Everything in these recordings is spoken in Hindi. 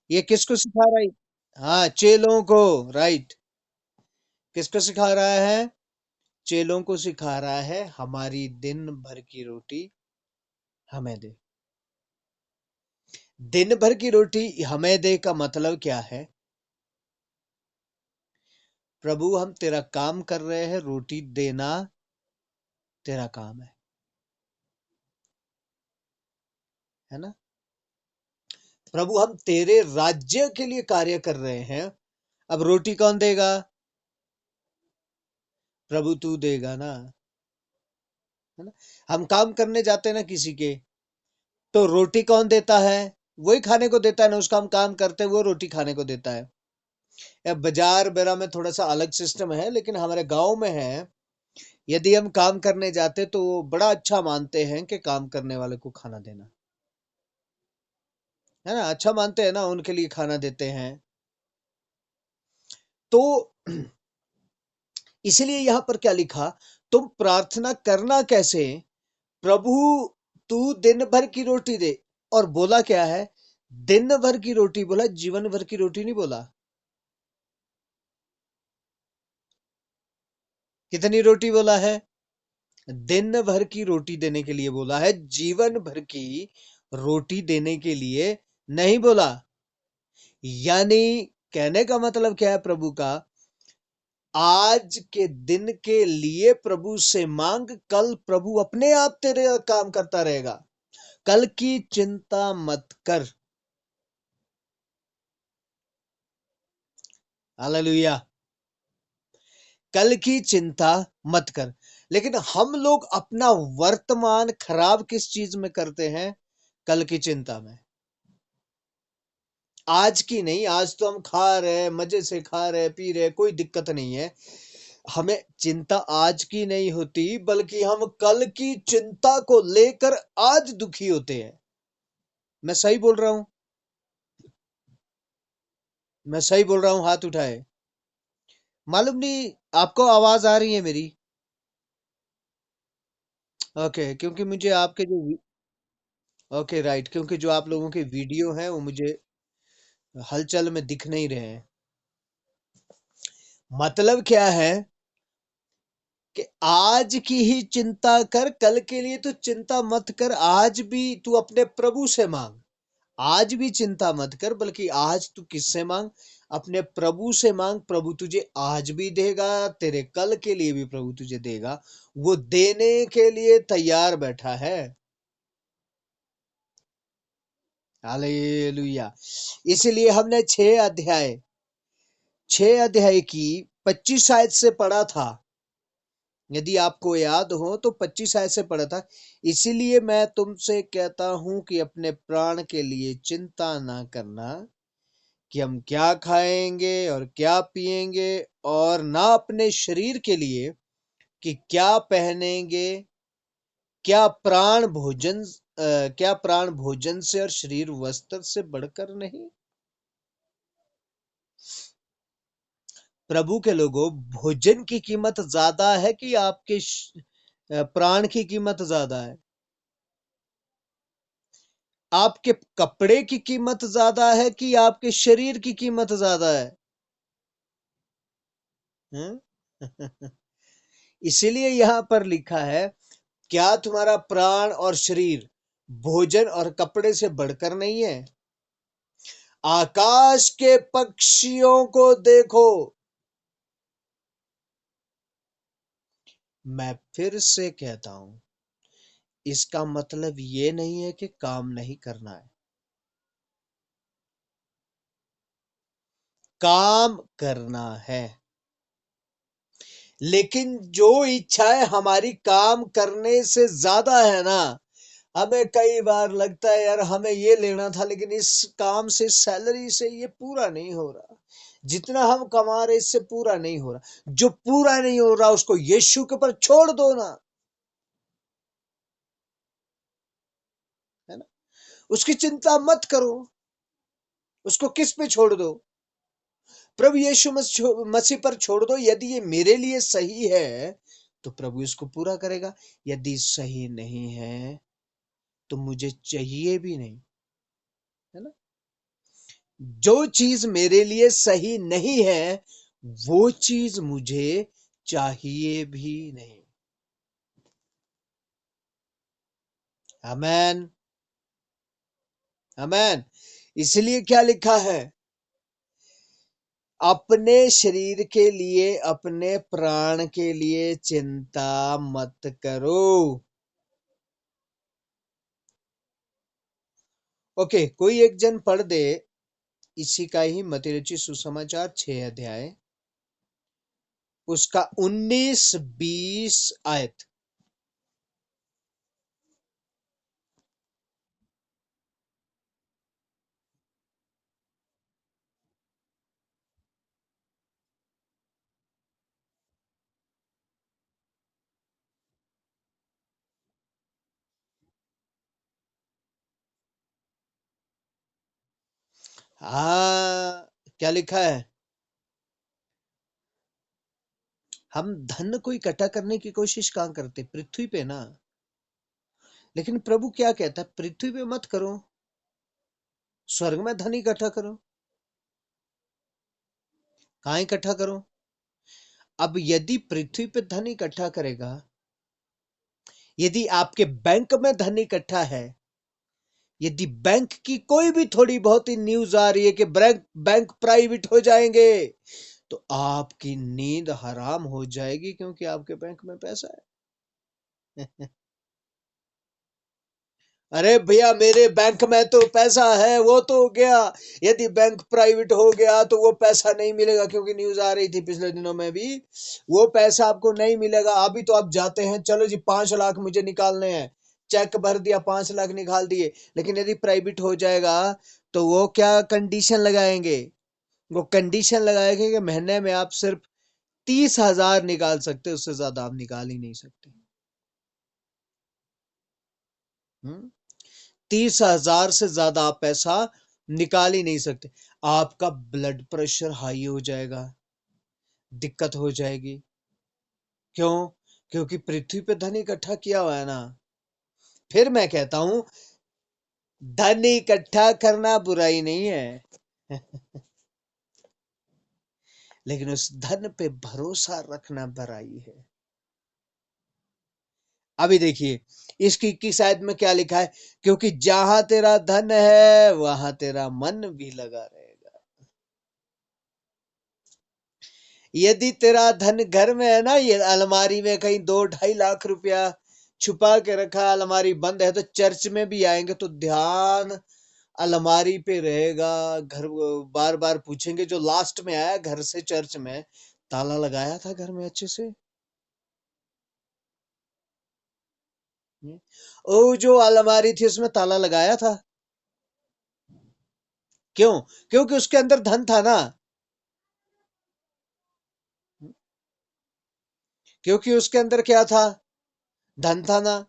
ये किसको सिखा रहा है? हाँ, चेलों को। राइट। किसको सिखा रहा है? चेलों को सिखा रहा है, हमारी दिन भर की रोटी हमें दे। दिन भर की रोटी हमें दे का मतलब क्या है? प्रभु, हम तेरा काम कर रहे हैं, रोटी देना तेरा काम है ना? प्रभु, हम तेरे राज्य के लिए कार्य कर रहे हैं। अब रोटी कौन देगा? प्रभु तू देगा ना, है ना? हम काम करने जाते हैं ना किसी के, तो रोटी कौन देता है? वही खाने को देता है ना, उसका हम काम करते हैं, वो रोटी खाने को देता है। या बाजार बेरा में थोड़ा सा अलग सिस्टम है, लेकिन हमारे गांव में है। यदि हम काम करने जाते तो वो बड़ा अच्छा मानते हैं कि काम करने वाले को खाना देना, है ना? अच्छा मानते हैं ना, उनके लिए खाना देते हैं। तो इसलिए यहां पर क्या लिखा? तुम प्रार्थना करना कैसे? प्रभु, तू दिन भर की रोटी दे। और बोला क्या है? दिन भर की रोटी बोला, जीवन भर की रोटी नहीं बोला। कितनी रोटी बोला है? दिन भर की रोटी देने के लिए बोला है, जीवन भर की रोटी देने के लिए नहीं बोला। यानी कहने का मतलब क्या है प्रभु का? आज के दिन के लिए प्रभु से मांग, कल प्रभु अपने आप तेरे काम करता रहेगा। कल की चिंता मत कर। हालेलुया। कल की चिंता मत कर। लेकिन हम लोग अपना वर्तमान खराब किस चीज में करते हैं? कल की चिंता में। आज की नहीं, आज तो हम खा रहे, मजे से खा रहे, पी रहे, कोई दिक्कत नहीं है। हमें चिंता आज की नहीं होती, बल्कि हम कल की चिंता को लेकर आज दुखी होते हैं। मैं सही बोल रहा हूं? मैं सही बोल रहा हूं? हाथ उठाए। मालूम नहीं आपको आवाज आ रही है मेरी? ओके, क्योंकि मुझे आपके जो ओके राइट, क्योंकि जो आप लोगों के वीडियो हैं वो मुझे हलचल में दिख नहीं रहे हैं। मतलब क्या है कि आज की ही चिंता कर, कल के लिए तो चिंता मत कर। आज भी तू अपने प्रभु से मांग। आज भी चिंता मत कर, बल्कि आज तू किससे मांग? अपने प्रभु से मांग। प्रभु तुझे आज भी देगा, तेरे कल के लिए भी प्रभु तुझे देगा। वो देने के लिए तैयार बैठा है। हालेलुया। इसलिए हमने 6 अध्याय की 25 आयत से पढ़ा था। यदि आपको याद हो तो 25 आयत से पढ़ा था। इसीलिए मैं तुमसे कहता हूं कि अपने प्राण के लिए चिंता ना करना कि हम क्या खाएंगे और क्या पिएंगे, और ना अपने शरीर के लिए कि क्या पहनेंगे। क्या प्राण भोजन से और शरीर वस्त्र से बढ़कर नहीं? प्रभु के लोगों, भोजन की कीमत ज्यादा है कि आपके प्राण की कीमत ज्यादा है? आपके कपड़े की कीमत ज्यादा है कि आपके शरीर की कीमत ज्यादा है? हैं? इसीलिए यहां पर लिखा है, क्या तुम्हारा प्राण और शरीर भोजन और कपड़े से बढ़कर नहीं है? आकाश के पक्षियों को देखो। मैं फिर से कहता हूं, इसका मतलब ये नहीं है कि काम नहीं करना है। काम करना है, लेकिन जो इच्छाएं हमारी काम करने से ज्यादा है ना, हमें कई बार लगता है यार हमें ये लेना था, लेकिन इस काम से, सैलरी से ये पूरा नहीं हो रहा। जितना हम कमा रहे इससे पूरा नहीं हो रहा। जो पूरा नहीं हो रहा उसको यीशु के ऊपर छोड़ दो ना, है ना? उसकी चिंता मत करो। उसको किस पे छोड़ दो? प्रभु यीशु मसीह पर छोड़ दो। यदि ये मेरे लिए सही है तो प्रभु इसको पूरा करेगा। यदि सही नहीं है तो मुझे चाहिए भी नहीं, है ना? जो चीज मेरे लिए सही नहीं है वो चीज मुझे चाहिए भी नहीं। आमेन। आमेन। इसलिए क्या लिखा है, अपने शरीर के लिए, अपने प्राण के लिए चिंता मत करो। ओके, कोई एक जन पढ़ दे इसी का ही, मत्ती रचित सुसमाचार 6 अध्याय, उसका 19-20 आयत। हाँ, क्या लिखा है, हम धन को इकट्ठा करने की कोशिश कहां करते, पृथ्वी पे ना। लेकिन प्रभु क्या कहता है, पृथ्वी पे मत करो, स्वर्ग में धन इकट्ठा करो। कहां इकट्ठा करो? अब यदि पृथ्वी पे धन इकट्ठा करेगा, यदि आपके बैंक में धन इकट्ठा है, यदि बैंक की कोई भी थोड़ी बहुत ही न्यूज आ रही है कि बैंक बैंक प्राइवेट हो जाएंगे, तो आपकी नींद हराम हो जाएगी, क्योंकि आपके बैंक में पैसा है। अरे भैया, मेरे बैंक में तो पैसा है, वो तो हो गया। यदि बैंक प्राइवेट हो गया तो वो पैसा नहीं मिलेगा, क्योंकि न्यूज आ रही थी पिछले दिनों में भी, वो पैसा आपको नहीं मिलेगा। अभी तो आप जाते हैं, चलो जी 5 लाख मुझे निकालने हैं, चेक भर दिया, 5 लाख निकाल दिए। लेकिन यदि प्राइवेट हो जाएगा तो वो क्या कंडीशन लगाएंगे, वो कंडीशन लगाएंगे कि महीने में आप सिर्फ 30,000 निकाल सकते, उससे ज्यादा आप निकाल ही नहीं सकते। 30,000 से ज्यादा आप पैसा निकाल ही नहीं सकते। आपका ब्लड प्रेशर हाई हो जाएगा, दिक्कत हो जाएगी। क्यों? क्योंकि पृथ्वी पे धन इकट्ठा किया हुआ है ना। फिर मैं कहता हूं, धन इकट्ठा करना बुराई नहीं है, लेकिन उस धन पे भरोसा रखना बुराई है। अभी देखिए, इसकी 21 आयत में क्या लिखा है, क्योंकि जहां तेरा धन है वहां तेरा मन भी लगा रहेगा। यदि तेरा धन घर में है ना, ये अलमारी में कहीं 2-2.5 लाख रुपया छुपा के रखा, अलमारी बंद है, तो चर्च में भी आएंगे तो ध्यान अलमारी पे रहेगा। घर बार बार पूछेंगे, जो लास्ट में आया घर से चर्च में, ताला लगाया था घर में अच्छे से? ओ, जो अलमारी थी उसमें ताला लगाया था? क्यों? क्योंकि उसके अंदर धन था ना। क्योंकि उसके अंदर क्या था? धन था ना।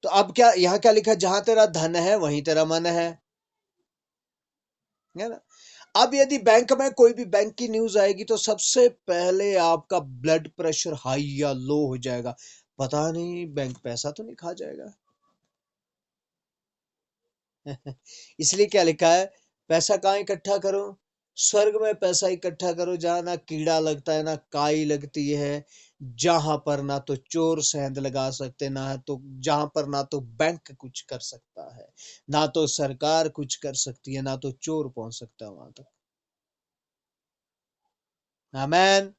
तो अब क्या, यहाँ क्या लिखा, जहां तेरा धन है वहीं तेरा मन है ना। अब यदि बैंक में कोई भी बैंक की न्यूज आएगी तो सबसे पहले आपका ब्लड प्रेशर हाई या लो हो जाएगा, पता नहीं बैंक पैसा तो नहीं खा जाएगा। इसलिए क्या लिखा है, पैसा कहाँ इकट्ठा करो? स्वर्ग में पैसा इकट्ठा करो, जहां ना कीड़ा लगता है ना काई लगती है, जहां पर ना तो चोर सेंध लगा सकते, ना तो जहां पर ना तो बैंक कुछ कर सकता है, ना तो सरकार कुछ कर सकती है, ना तो चोर पहुंच सकता है वहां तक। आमेन।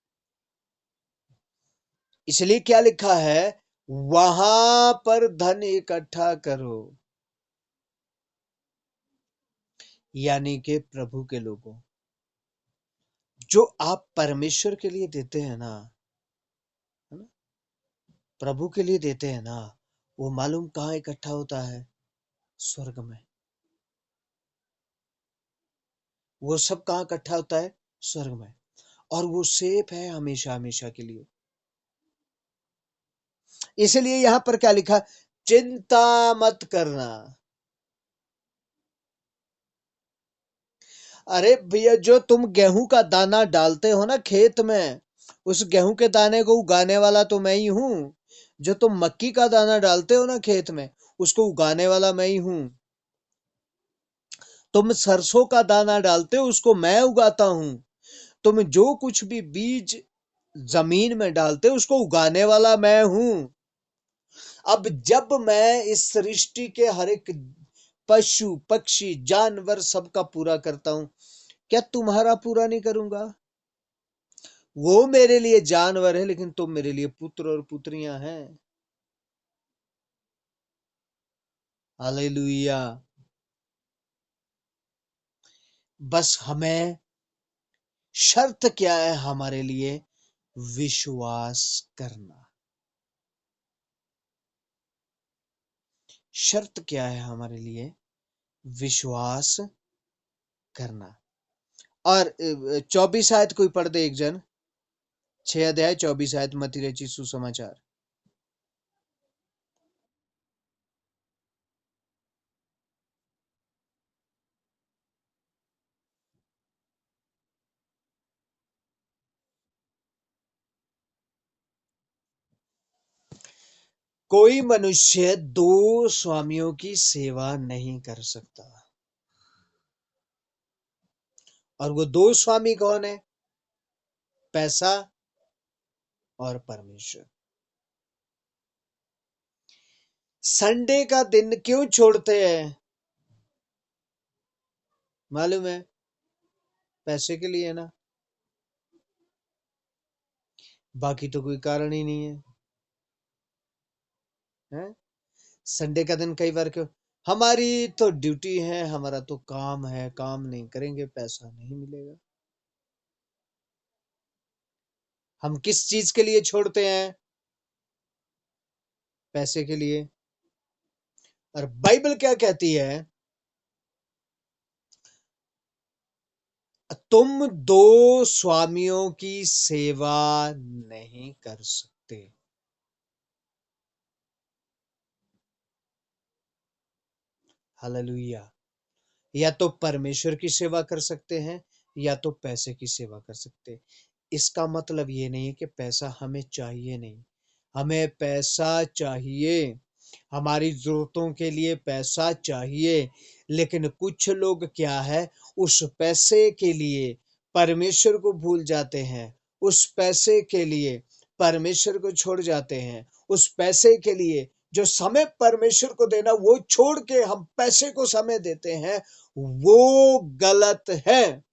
इसलिए क्या लिखा है, वहां पर धन इकट्ठा करो, यानी कि प्रभु के लोगों, जो आप परमेश्वर के लिए देते हैं ना, है ना, प्रभु के लिए देते हैं ना, वो मालूम कहाँ इकट्ठा होता है? स्वर्ग में। वो सब कहाँ इकट्ठा होता है? स्वर्ग में। और वो सेफ है हमेशा हमेशा के लिए। इसलिए यहां पर क्या लिखा, चिंता मत करना। अरे भैया, जो तुम गेहूं का दाना डालते हो ना खेत में, उस गेहूं के दाने को उगाने वाला तो मैं ही हूं। जो तुम मक्की का दाना डालते हो ना खेत में, उसको उगाने वाला मैं ही हूं। तुम सरसों का दाना डालते हो, उसको मैं उगाता हूं। तुम जो कुछ भी बीज जमीन में डालते हो, उसको उगाने वाला मैं हूं। अब जब मैं इस सृष्टि के हर एक पशु पक्षी जानवर सबका पूरा करता हूं, क्या तुम्हारा पूरा नहीं करूंगा? वो मेरे लिए जानवर है, लेकिन तुम मेरे लिए पुत्र और पुत्रियां हैं। हालेलुया। बस हमें शर्त क्या है हमारे लिए? विश्वास करना। शर्त क्या है हमारे लिए? विश्वास करना। और 24 आयत कोई पढ़ दे एक जन। 6 अध्याय 24 आयत मत्ती रचित सुसमाचार। कोई मनुष्य दो स्वामियों की सेवा नहीं कर सकता। और वो दो स्वामी कौन है? पैसा और परमेश्वर। संडे का दिन क्यों छोड़ते हैं? मालूम है? पैसे के लिए ना। बाकी तो कोई कारण ही नहीं है। हैं? संडे का दिन कई बार क्यों? हमारी तो ड्यूटी है, हमारा तो काम है, काम नहीं करेंगे पैसा नहीं मिलेगा। हम किस चीज के लिए छोड़ते हैं? पैसे के लिए। और बाइबल क्या कहती है? तुम दो स्वामियों की सेवा नहीं कर सकते। हालेलुया। या तो परमेश्वर की सेवा कर सकते हैं, या तो पैसे की सेवा कर सकते हैं। इसका मतलब ये नहीं है कि पैसा हमें चाहिए नहीं। हमें पैसा चाहिए, हमारी जरूरतों के लिए पैसा चाहिए। लेकिन कुछ लोग क्या है, उस पैसे के लिए परमेश्वर को भूल जाते हैं। उस पैसे के लिए परमेश्वर को छोड़ जाते हैं। उस पैसे के लिए जो समय परमेश्वर को देना, वो छोड़ के हम पैसे को समय देते हैं। वो गलत है।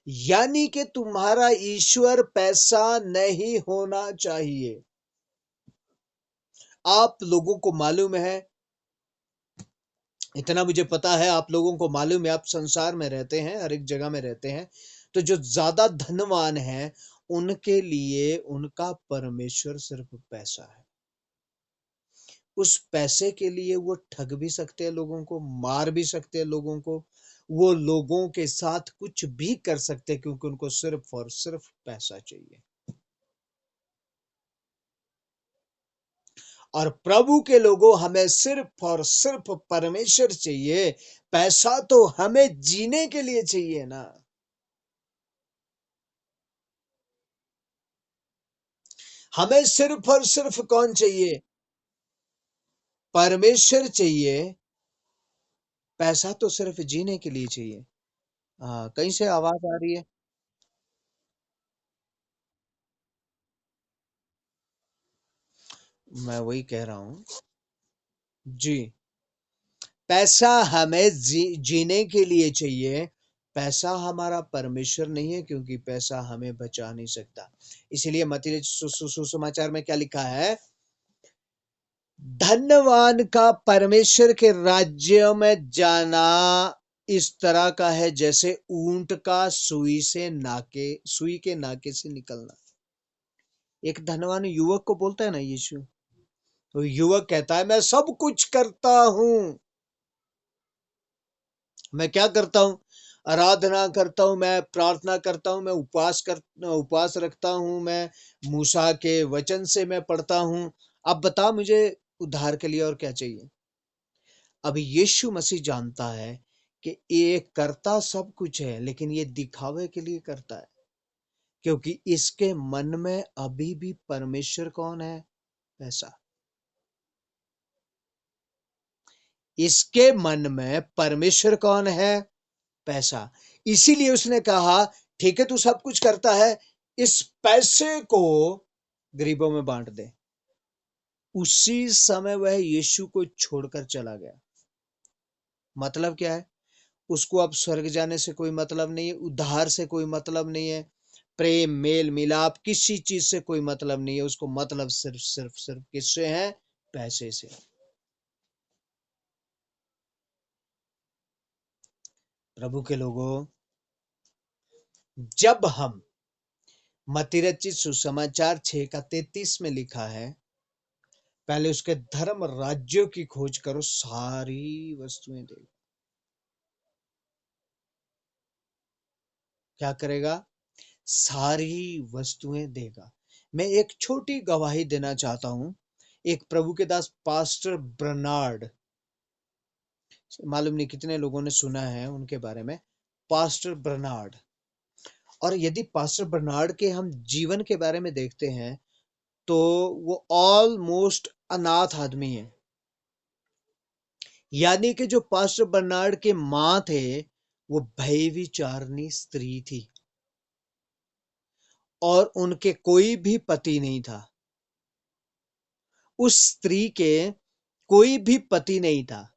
यानी कि तुम्हारा ईश्वर पैसा नहीं होना चाहिए। आप लोगों को मालूम है, इतना मुझे पता है, आप लोगों को मालूम है, आप संसार में रहते हैं, हर एक जगह में रहते हैं। तो जो ज्यादा धनवान है, उनके लिए उनका परमेश्वर सिर्फ पैसा है। उस पैसे के लिए वो ठग भी सकते हैं लोगों को, मार भी सकते हैं लोगों को, वो लोगों के साथ कुछ भी कर सकते हैं, क्योंकि उनको सिर्फ और सिर्फ पैसा चाहिए। और प्रभु के लोगों, हमें सिर्फ और सिर्फ परमेश्वर चाहिए। पैसा तो हमें जीने के लिए चाहिए ना। हमें सिर्फ और सिर्फ कौन चाहिए? परमेश्वर चाहिए। पैसा तो सिर्फ जीने के लिए चाहिए। हाँ, कहीं से आवाज आ रही है? मैं वही कह रहा हूँ। जी। पैसा हमें जीने के लिए चाहिए। पैसा हमारा परमेश्वर नहीं है, क्योंकि पैसा हमें बचा नहीं सकता। इसीलिए मत्ती सुसमाचार में क्या लिखा है? धनवान का परमेश्वर के राज्य में जाना इस तरह का है, जैसे ऊंट का सुई के नाके से निकलना। एक धनवान युवक को बोलता है ना यीशु, तो युवक कहता है, मैं सब कुछ करता हूं। मैं क्या करता हूँ? आराधना करता हूँ, मैं प्रार्थना करता हूँ, मैं उपवास रखता हूँ, मैं मूसा के वचन से मैं पढ़ता हूँ। अब बता मुझे उद्धार के लिए और क्या चाहिए? अब यीशु मसीह जानता है कि ये करता सब कुछ है, लेकिन ये दिखावे के लिए करता है, क्योंकि इसके मन में अभी भी परमेश्वर कौन है? पैसा। इसके मन में परमेश्वर कौन है? पैसा। इसीलिए उसने कहा ठीक है तू सब कुछ करता है, इस पैसे को गरीबों में बांट दे। उसी समय वह यीशु को छोड़कर चला गया। मतलब क्या है? उसको अब स्वर्ग जाने से कोई मतलब नहीं है, उद्धार से कोई मतलब नहीं है, प्रेम मेल मिलाप किसी चीज से कोई मतलब नहीं है। उसको मतलब सिर्फ किससे है? पैसे से। प्रभु के लोगों, जब हम मत्ती रचित सुसमाचार 6 का 33 में लिखा है, पहले उसके धर्म राज्यों की खोज करो, सारी वस्तुएं देगा। क्या करेगा? सारी वस्तुएं देगा। मैं एक छोटी गवाही देना चाहता हूं। एक प्रभु के दास पास्टर बर्नार्ड, मालूम नहीं कितने लोगों ने सुना है उनके बारे में, पास्टर बर्नार्ड। और यदि पास्टर बर्नार्ड के हम जीवन के बारे में देखते हैं तो वो ऑलमोस्ट अनाथ आदमी है। यानी कि जो पास्टर बर्नार्ड के मां थे वो भयविचारिणी स्त्री थी और उनके कोई भी पति नहीं था। उस स्त्री के कोई भी पति नहीं था।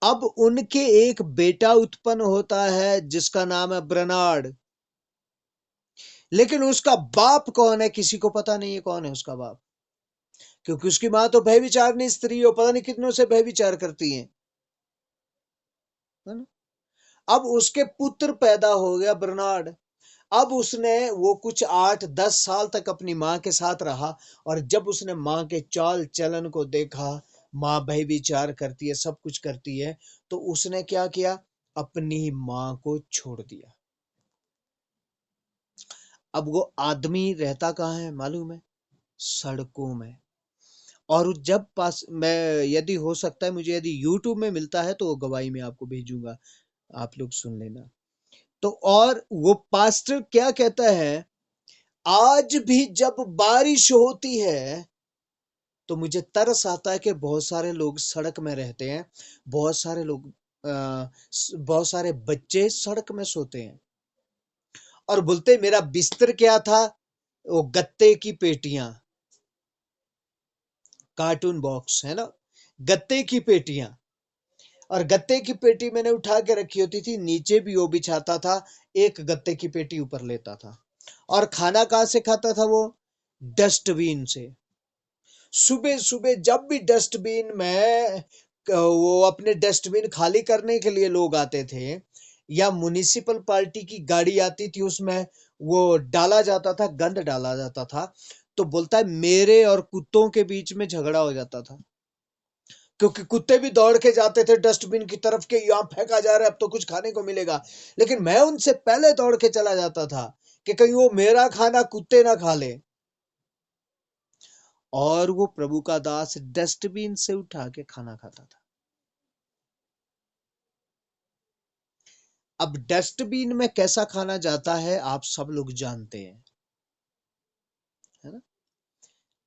अब उनके एक बेटा उत्पन्न होता है जिसका नाम है बर्नार्ड। लेकिन उसका बाप कौन है किसी को पता नहीं है कौन है उसका बाप, क्योंकि उसकी मां तो भयविचारिणी स्त्री हो, पता नहीं कितनों से भयविचार करती है ना। अब उसके पुत्र पैदा हो गया बर्नार्ड। अब उसने वो कुछ 8-10 साल तक अपनी मां के साथ रहा, और जब उसने मां के चाल चलन को देखा, मां भयविचार करती है, सब कुछ करती है, तो उसने क्या किया? अपनी मां को छोड़ दिया। अब वो आदमी रहता कहाँ है मालूम है? सड़कों में। और जब पास मैं, यदि हो सकता है मुझे, यदि यूट्यूब में मिलता है तो वो गवाही मैं आपको भेजूंगा, आप लोग सुन लेना। तो और वो पास्टर क्या कहता है, आज भी जब बारिश होती है तो मुझे तरस आता है कि बहुत सारे लोग सड़क में रहते हैं, बहुत सारे लोग बहुत सारे बच्चे सड़क में सोते हैं। और बोलते मेरा बिस्तर क्या था? वो गत्ते की पेटियां, कार्टून बॉक्स है ना, गत्ते की पेटियां। और गत्ते की पेटी मैंने उठा के रखी होती थी, नीचे भी वो बिछाता था, एक गत्ते की पेटी ऊपर लेता था। और खाना कहां से खाता था वो? डस्टबिन से। सुबह सुबह जब भी डस्टबिन में वो अपने डस्टबिन खाली करने के लिए लोग आते थे, या म्युनिसिपल पार्टी की गाड़ी आती थी, उसमें वो डाला जाता था, गंद डाला जाता था, तो बोलता है मेरे और कुत्तों के बीच में झगड़ा हो जाता था, क्योंकि कुत्ते भी दौड़ के जाते थे डस्टबिन की तरफ के, यहाँ फेंका जा रहा है अब तो कुछ खाने को मिलेगा। लेकिन मैं उनसे पहले दौड़ के चला जाता था कि कहीं वो मेरा खाना कुत्ते ना खा ले। और वो प्रभु का दास डस्टबिन से उठा के खाना खाता था। अब डस्टबिन में कैसा खाना जाता है आप सब लोग जानते हैं, है ना?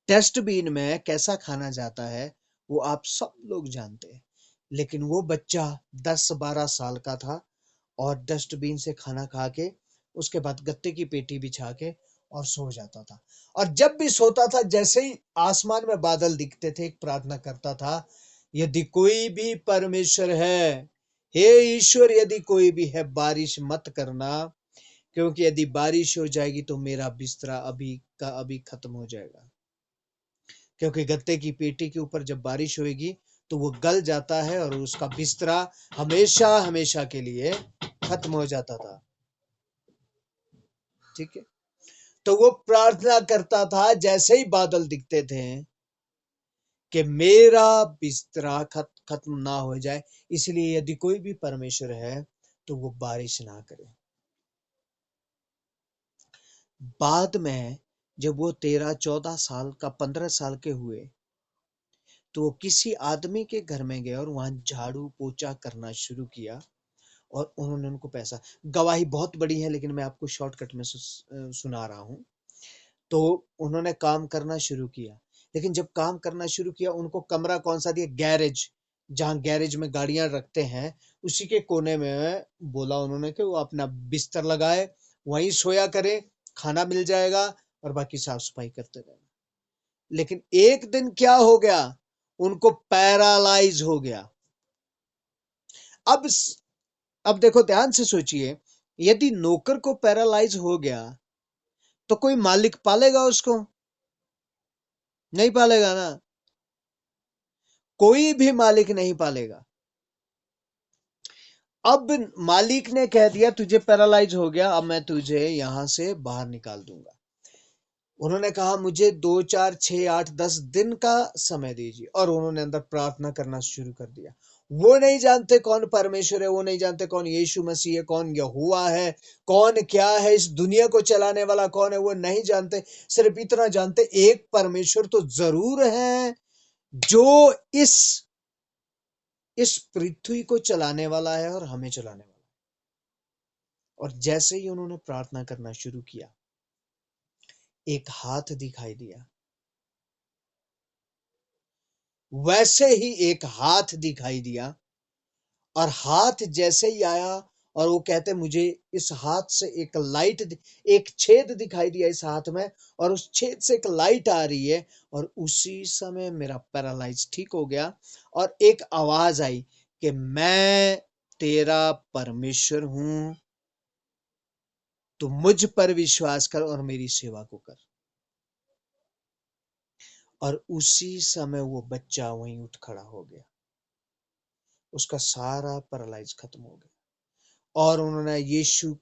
डस्टबिन में कैसा खाना जाता है वो आप सब लोग जानते हैं। लेकिन वो बच्चा 10-12 साल का था और डस्टबिन से खाना खा के उसके बाद गत्ते की पेटी बिछा के और सो जाता था। और जब भी सोता था, जैसे ही आसमान में बादल दिखते थे, एक प्रार्थना करता था, यदि कोई भी परमेश्वर है, हे ईश्वर, यदि कोई भी है, बारिश मत करना, क्योंकि यदि बारिश हो जाएगी तो मेरा बिस्तरा अभी का अभी खत्म हो जाएगा। क्योंकि गत्ते की पेटी के ऊपर जब बारिश होगी तो वो गल जाता है और उसका बिस्तरा हमेशा हमेशा के लिए खत्म हो जाता था। ठीक है। तो वो प्रार्थना करता था जैसे ही बादल दिखते थे कि मेरा बिस्तरा खत्म ना हो जाए, इसलिए यदि कोई भी परमेश्वर है तो वो बारिश ना करे। बाद में जब वो 13-14 साल का 15 साल के हुए तो वो किसी आदमी के घर में गए और वहां झाड़ू पोछा करना शुरू किया, और उन्होंने उनको पैसा, गवाही बहुत बड़ी है लेकिन मैं आपको शॉर्टकट में सुना रहा हूँ। तो उन्होंने काम करना शुरू किया, लेकिन जब काम करना शुरू किया उनको कमरा कौन सा दिया? गैरेज। जहां गैरेज में गाड़ियां रखते हैं, उसी के कोने में बोला उन्होंने कि वो अपना बिस्तर लगाए, वहीं सोया करे, खाना मिल जाएगा और बाकी साफ सफाई करते रहना। लेकिन एक दिन क्या हो गया, उनको पैरालाइज हो गया। अब अब देखो, ध्यान से सोचिए, यदि नौकर को पैरालाइज हो गया तो कोई मालिक पालेगा उसको? नहीं पालेगा ना, कोई भी मालिक नहीं पालेगा। अब मालिक ने कह दिया तुझे पैरालाइज हो गया, अब मैं तुझे यहां से बाहर निकाल दूंगा। उन्होंने कहा मुझे 2 4 6 8 10 दिन का समय दीजिए, और उन्होंने अंदर प्रार्थना करना शुरू कर दिया। वो नहीं जानते कौन परमेश्वर है, वो नहीं जानते कौन यीशु मसीह है, कौन यहोवा है, कौन क्या है, इस दुनिया को चलाने वाला कौन है, वो नहीं जानते। सिर्फ इतना जानते, एक परमेश्वर तो जरूर है जो इस इस पृथ्वी को चलाने वाला है और हमें चलाने वाला है। और जैसे ही उन्होंने प्रार्थना करना शुरू किया, एक हाथ दिखाई दिया। वैसे ही एक हाथ दिखाई दिया, और हाथ जैसे ही आया, और वो कहते मुझे इस हाथ से एक लाइट, एक छेद दिखाई दिया इस हाथ में, और उस छेद से एक लाइट आ रही है, और उसी समय मेरा पैरालाइज ठीक हो गया। और एक आवाज आई कि मैं तेरा परमेश्वर हूं, तू मुझ पर विश्वास कर और मेरी सेवा को कर। और उसी समय वो बच्चा वहीं उठ खड़ा हो गया, उसका सारा पैरालाइज खत्म हो गया। और उन्होंने यीशु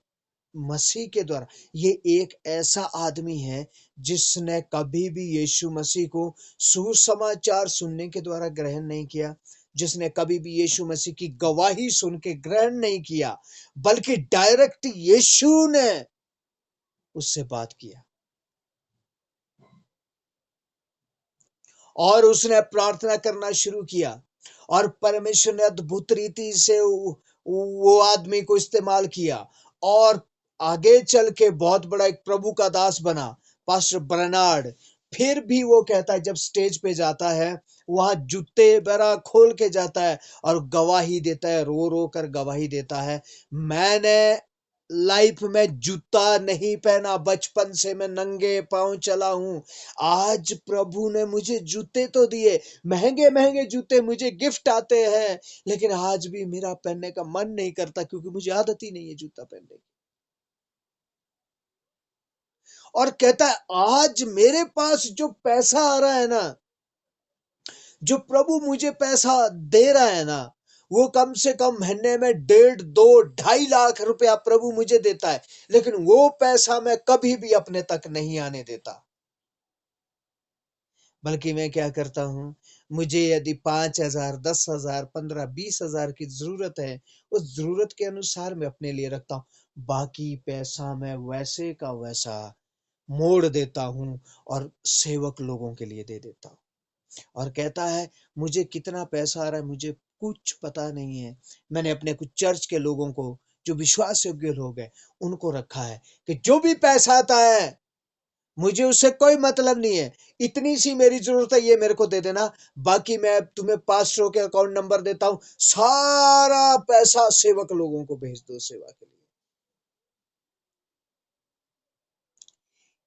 मसीह के द्वारा, ये एक ऐसा आदमी है जिसने कभी भी यीशु मसीह को सुसमाचार सुनने के द्वारा ग्रहण नहीं किया, जिसने कभी भी यीशु मसीह की गवाही सुन के ग्रहण नहीं किया, बल्कि डायरेक्ट यीशु ने उससे बात किया। और उसने प्रार्थना करना शुरू किया, और परमेश्वर ने अद्भुत रीति से वो आदमी को इस्तेमाल किया, और आगे चल के बहुत बड़ा एक प्रभु का दास बना, पास्टर बर्नार्ड। फिर भी वो कहता है, जब स्टेज पे जाता है, वहां जूते बरा खोल के जाता है और गवाही देता है, रो रो कर गवाही देता है, मैंने लाइफ में जूता नहीं पहना, बचपन से मैं नंगे पांव चला हूं। आज प्रभु ने मुझे जूते तो दिए, महंगे महंगे जूते मुझे गिफ्ट आते हैं, लेकिन आज भी मेरा पहनने का मन नहीं करता, क्योंकि मुझे आदत ही नहीं है जूता पहनने की। और कहता है आज मेरे पास जो पैसा आ रहा है ना, जो प्रभु मुझे पैसा दे रहा है ना, वो कम से कम महीने में 1.5 2 2.5 लाख रुपया प्रभु मुझे देता है, लेकिन वो पैसा मैं कभी भी अपने तक नहीं आने देता। बल्कि मैं क्या करता हूँ, मुझे यदि 5,000 10,000 15 20,000 की जरूरत है, उस जरूरत के अनुसार मैं अपने लिए रखता हूँ। बाकी पैसा मैं वैसे का वैसा मोड़ देता हूँ और सेवक लोगों के लिए दे देता हूँ। और कहता है मुझे कितना पैसा आ रहा है मुझे कुछ पता नहीं है। मैंने अपने कुछ चर्च के लोगों को, जो विश्वास योग्य लोग हैं, उनको रखा है कि जो भी पैसा आता है मुझे उससे कोई मतलब नहीं है, इतनी सी मेरी जरूरत है, ये मेरे को दे देना, बाकी मैं तुम्हें पास्टरों के अकाउंट नंबर देता हूं, सारा पैसा सेवक लोगों को भेज दो सेवा के लिए।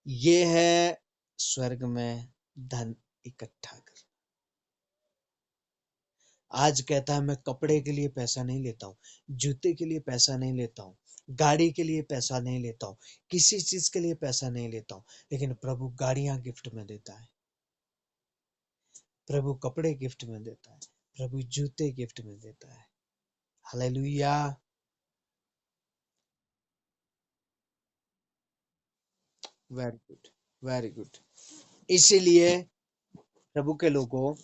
ये है स्वर्ग में धन इकट्ठा कर। आज कहता है मैं कपड़े के लिए पैसा नहीं लेता हूँ, जूते के लिए पैसा नहीं लेता हूँ, गाड़ी के लिए पैसा नहीं लेता हूँ, किसी चीज के लिए पैसा नहीं लेता हूँ, लेकिन प्रभु गाड़ियां गिफ्ट में देता है, प्रभु कपड़े गिफ्ट में देता है, प्रभु जूते गिफ्ट में देता है। Hallelujah. Very good, very good. इसीलिए प्रभु के लोगों,